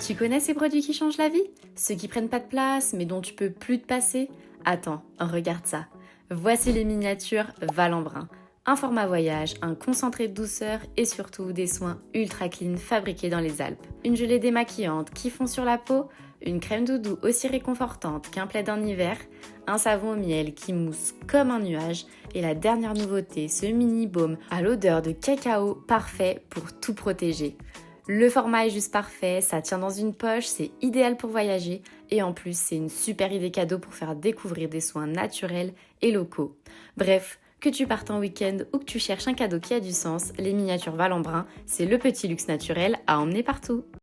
Tu connais ces produits qui changent la vie? Ceux qui prennent pas de place mais dont tu peux plus te passer? Attends, regarde ça. Voici les miniatures Val-en-Brun. Un format voyage, un concentré de douceur et surtout des soins ultra clean fabriqués dans les Alpes. Une gelée démaquillante qui fond sur la peau, une crème doudou aussi réconfortante qu'un plaid en hiver, un savon au miel qui mousse comme un nuage et la dernière nouveauté, ce mini baume à l'odeur de cacao parfait pour tout protéger. Le format est juste parfait, ça tient dans une poche, c'est idéal pour voyager et en plus c'est une super idée cadeau pour faire découvrir des soins naturels et locaux. Bref, que tu partes en week-end ou que tu cherches un cadeau qui a du sens, les miniatures Val-en-Brun, c'est le petit luxe naturel à emmener partout.